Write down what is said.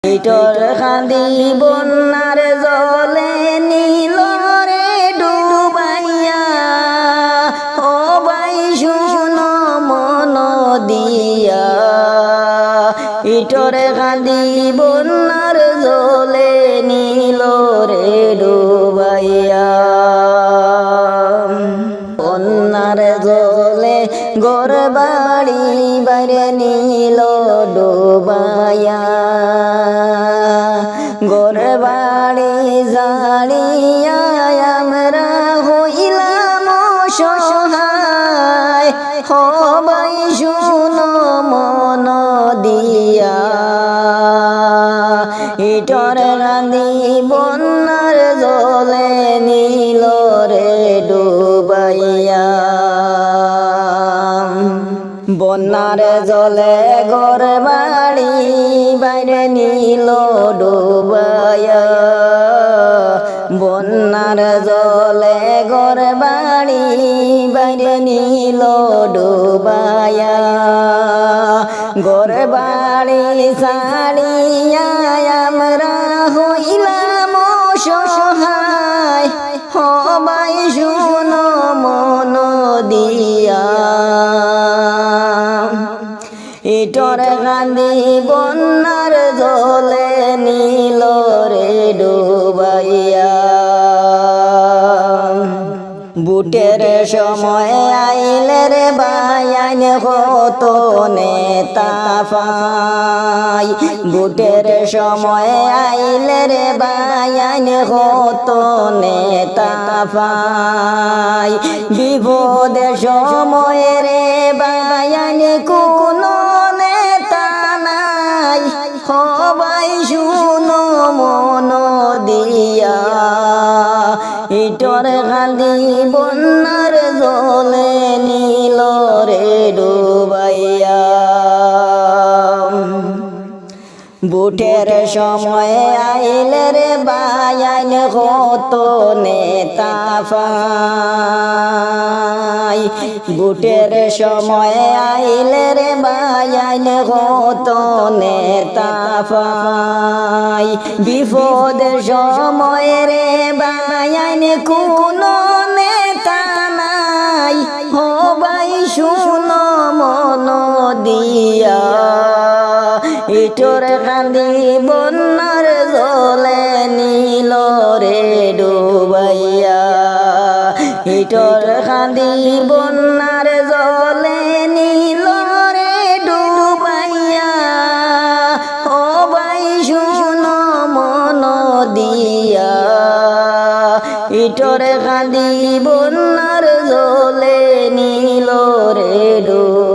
ইটর খান্দি বন্যার জলে নীল রে ডুবাইয়া, ও ভাই শুনো মন দিয়া। ইটর খান্দি বন্যার জলে নীল রে ডুবাইয়া, বন্যার জলে ঘর বাড়ি বাইরে নীল ডুবাইয়া, ঘর বাড়ি জাড়িয়া আমরা হইলাম অসহায়। সবাই শুনো মন দিয়া, ইটর রাঁধি বন্যার জলে নীল রে ডুবাইয়া। বন্যার জলে ঘর বাড়ি বাইরে নীল ডুবাইয়া, বন্যার জলে ঘর বাড়ি বাইরে নীল ডুবাইয়া, ঘর বাড়ি ছাড়িয়া আমরা হইলাম অসহায়। সবাই শুনো মন দিয়া, ইটর কান্দি বন্যার জলে নীল রে ডুবাইয়া। বুটের সময় আইলে রে বায়ান কত নেতা পাই, বুটের সময় আইলে রে বায়ান কত নেতা পাই। বিপদের সময় রে বায়ান কোনো নেতা নাই। সবাই শুনো মন দিয়া, ইটর কান্দি বন্যার জলে নীল রে ডুবাইয়া। বুটের সময় আইলে রে বায়ান কত নেতা পাই, বুটের সময় আইলে রে বায়ান কত নেতা পাই। বিপদের সময় রে বায়ান কোনো নেতা নাই। সবাই শুনো মন দিয়া, ইটর কান্দি বন্যার জলে নীল রে ডুবাইয়া, ইটর কান্দি বন্যার জলে নীল রে ডুবাইয়া। সবাই শুনো মন দিয়া, ইটর কান্দি বন্যার জলে নীল রে ডুবাইয়া।